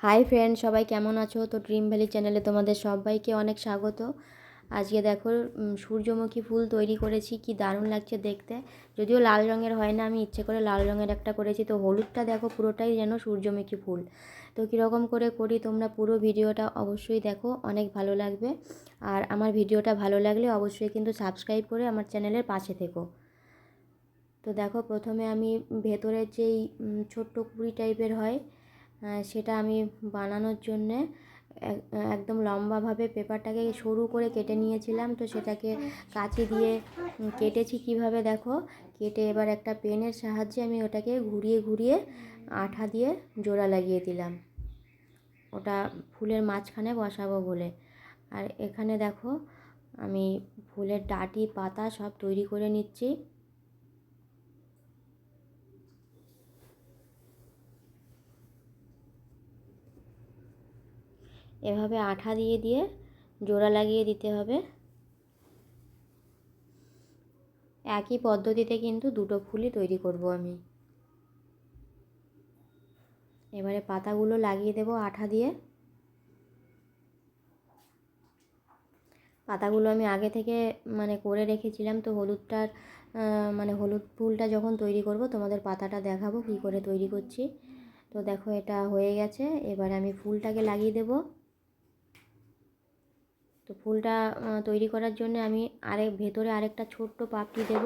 Hi friend, সবাই কেমন আছো? তো ড্রিম ভ্যালি চ্যানেলে তোমাদের সবাইকে অনেক স্বাগত। আজকে দেখো সূর্যমুখী ফুল তৈরি করেছি, কি দারুণ লাগছে দেখতে। যদিও লাল রঙের হয় না, আমি ইচ্ছে করে লাল রঙের একটা করেছি। তো হলুদটা দেখো পুরোটাই যেন সূর্যমুখী ফুল। তো কীরকম করে করি তোমরা পুরো ভিডিওটা অবশ্যই দেখো, অনেক ভালো লাগবে। আর আমার ভিডিওটা ভালো লাগলে অবশ্যই কিন্তু সাবস্ক্রাইব করে আমার চ্যানেলের পাশে থেকো। তো দেখো প্রথমে আমি ভেতরের যেই ছোট্ট কুড়ি টাইপের হয় সেটা আমি বানানোর জন্যে একদম লম্বাভাবে পেপারটাকে সরু করে কেটে নিয়েছিলাম। তো সেটাকে কাঁচি দিয়ে কেটেছি কিভাবে দেখো। কেটে এবার একটা পেনের সাহায্যে আমি ওটাকে ঘুরিয়ে ঘুরিয়ে আঠা দিয়ে জোড়া লাগিয়ে দিলাম, ওটা ফুলের মাঝখানে বসাবো বলে। আর এখানে দেখো আমি ফুলের ডাঁটি পাতা সব তৈরি করে নিচ্ছি। এভাবে আঠা দিয়ে দিয়ে জোড়া লাগিয়ে দিতে হবে। একই পদ্ধতিতে কিন্তু দুটো ফুলই তৈরি করব আমি। এবারে পাতাগুলো লাগিয়ে দেব আঠা দিয়ে। পাতাগুলো আমি আগে থেকে করে রেখেছিলাম। তো হলুদটার হলুদ ফুলটা যখন তৈরি করব তোমাদের পাতাটা দেখাবো কী করে তৈরি করছি। তো দেখো এটা হয়ে গেছে। এবারে আমি ফুলটাকে লাগিয়ে দেব। তো ফুলটা তৈরি করার জন্য আমি ভেতরে আরেকটা ছোট্ট পাপড়ি দেব,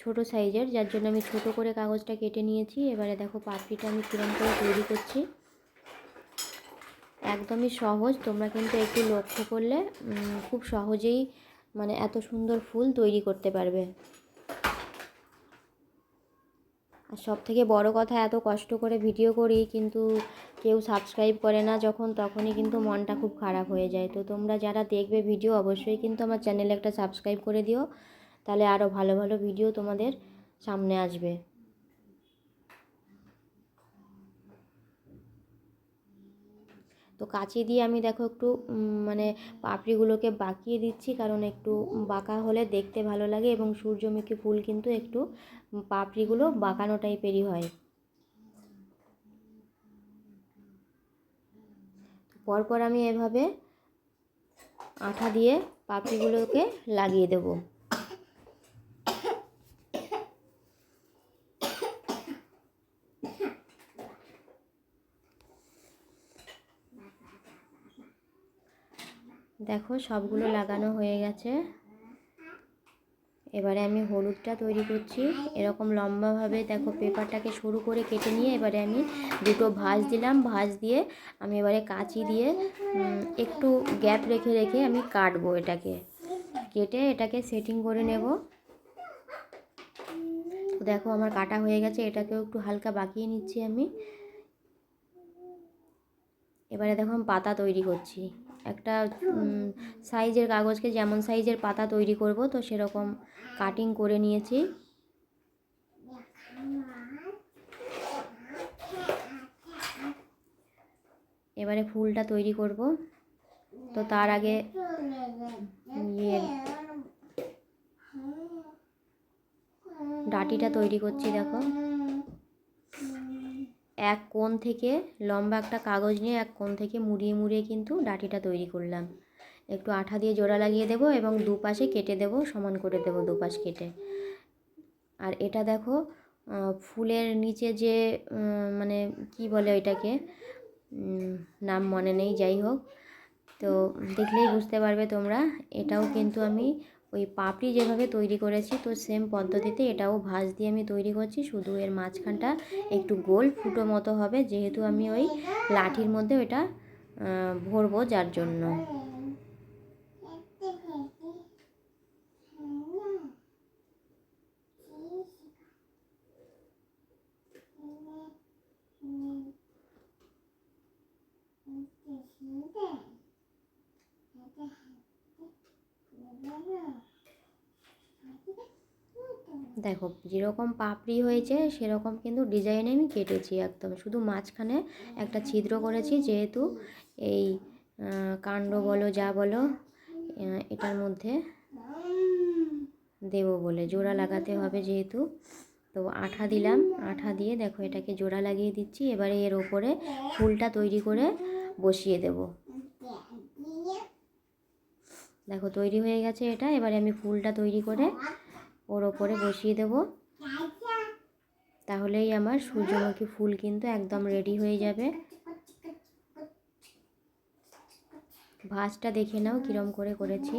ছোট সাইজের, যার জন্য আমি ছোট করে কাগজটা কেটে নিয়েছি। এবারে দেখো পাপড়িটা আমি কিরম করে তৈরি করছি। একদমই সহজ, তোমরা কিন্তু একটু লক্ষ্য করলে খুব সহজেই এত সুন্দর ফুল তৈরি করতে পারবে। আর সব থেকে বড় কথা, এত কষ্ট করে ভিডিও করি কিন্তু কেউ সাবস্ক্রাইব করে না যখন, তখনই কিন্তু মনটা খুব খারাপ হয়ে যায়। তো তোমরা যারা দেখবে ভিডিও অবশ্যই কিন্তু আমার চ্যানেলে একটা সাবস্ক্রাইব করে দিও, তাহলে আরও ভালো ভালো ভিডিও তোমাদের সামনে আসবে। তো কাঁচি দিয়ে আমি দেখো একটু পাপড়িগুলোকে বাঁকিয়ে দিচ্ছি, কারণ একটু বাঁকা হলে দেখতে ভালো লাগে, এবং সূর্যমুখী ফুল কিন্তু একটু পাপড়িগুলো বাঁকানো টাইপেরই হয়। পরপর আমি এভাবে আঠা দিয়ে পাপড়িগুলোকে লাগিয়ে দেব। দেখো সবগুলো লাগানো হয়ে গেছে। এবারে আমি হলুদটা তৈরি করছি। এরকম লম্বাভাবে দেখো পেপারটাকে সরু করে কেটে নিয়ে এবারে আমি দুটো ভাঁজ দিলাম। ভাঁজ দিয়ে আমি এবারে কাঁচি দিয়ে একটু গ্যাপ রেখে রেখে আমি কাটবো, এটাকে কেটে এটাকে সেটিং করে নেব। দেখো আমার কাটা হয়ে গেছে, এটাকেও একটু হালকা বাঁকিয়ে নিচ্ছি আমি। এবারে দেখো আমি পাতা তৈরি করছি। একটা সাইজের কাগজকে যেমন সাইজের পাতা তৈরি করব, তো সেরকম কাটিং করে নিয়েছি। এবারে ফুলটা তৈরি করব। তো তার আগে ডাঁটিটা তৈরি করছি। দেখো এক কোণ থেকে লম্বা একটা কাগজ নিয়ে এক কোণ থেকে মুড়িয়ে মুড়িয়ে কিন্তু ডাঁটিটা তৈরি করলাম। একটু আঠা দিয়ে জোড়া লাগিয়ে দেব এবং দুপাশে কেটে দেব, সমান করে দেব দুপাশ কেটে। আর এটা দেখো ফুলের নিচে যে কি বলে ওইটাকে, নাম মনে নেই, যাই হোক, তো দেখলেই বুঝতে পারবে তোমরা। এটাও কিন্তু আমি ওই পাপড়ি যেভাবে তৈরি করেছি, তো সেম পদ্ধতিতে এটাও ভাঁজ দিয়ে আমি তৈরি করছি। শুধু এর মাঝখানটা একটু গোল ফুটো মতো হবে, যেহেতু আমি ওই লাঠির মধ্যে ওইটা ভরবো, যার জন্য। দেখো যেরকম পাপড়ি হয়েছে সেরকম কিন্তু ডিজাইনে আমি কেটেছি। একদম শুধু মাঝখানে একটা ছিদ্র করেছি, যেহেতু এই কাণ্ড বলো যা বলো এটার মধ্যে দেব বলে, জোড়া লাগাতে হবে যেহেতু, তো আঠা দিলাম, আঠা দিয়ে দেখো এটাকে জোড়া লাগিয়ে দিচ্ছি। এবারে এর ওপরে ফুলটা তৈরি করে বসিয়ে দেব। দেখো তৈরি হয়ে গেছে এটা। এবারে আমি ফুলটা তৈরি করে ওর ওপরে বসিয়ে দেব। তাহলেই আমার সূর্যমুখী ফুল কিন্তু একদম রেডি হয়ে যাবে। ভাঁজটা দেখে নাও কিরম করে করেছি।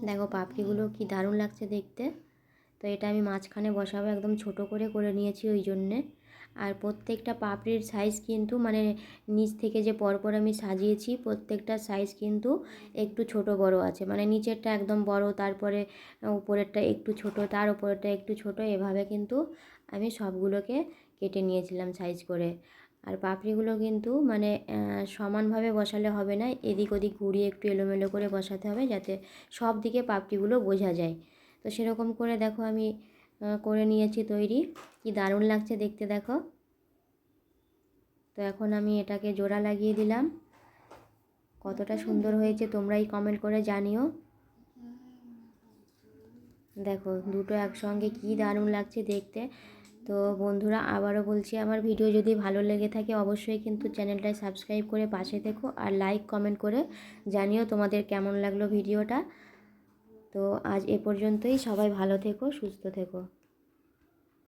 দেখো পাপড়িগুলো কি দারুণ লাগছে দেখতে। তো এটা আমি মাঝখানে বসাবো, একদম ছোট করে নিয়েছি ওই জন্যে। আর প্রত্যেকটা পাপড়ির সাইজ কিন্তু মানে নিচ থেকে যে পরপর আমি সাজিয়েছি প্রত্যেকটা সাইজ কিন্তু একটু ছোট বড় আছে। মানে নিচেরটা একদম বড়, তারপরে উপরেরটা একটু ছোট, তার উপরেরটা একটু ছোট, এভাবে কিন্তু আমি সবগুলোকে কেটে নিয়েছিলাম সাইজ করে। আর পাপড়িগুলো কিন্তু মানে সমানভাবে বসালে হবে না, এদিক ওদিক ঘুরিয়ে একটু এলোমেলো করে বসাতে হবে যাতে সব দিকে পাপড়িগুলো বোঝা যায়। তো সেরকম করে দেখো আমি করে নিয়েছি তৈরি। কি দারুণ লাগছে দেখতে দেখো। তো এখন আমি এটাকে জোড়া লাগিয়ে দিলাম। কতটা সুন্দর হয়েছে তোমরাই কমেন্ট করে জানিও। দেখো দুটো একসঙ্গে কি দারুণ লাগছে দেখতে। তো বন্ধুরা আবারও বলছি, আমার ভিডিও যদি ভালো লেগে থাকে অবশ্যই কিন্তু চ্যানেলটায় সাবস্ক্রাইব করে পাশে থেকো, আর লাইক কমেন্ট করে জানিও তোমাদের কেমন লাগলো ভিডিওটা। তো আজ এ পর্যন্তই, সবাই ভালো থেকো, সুস্থ থেকো।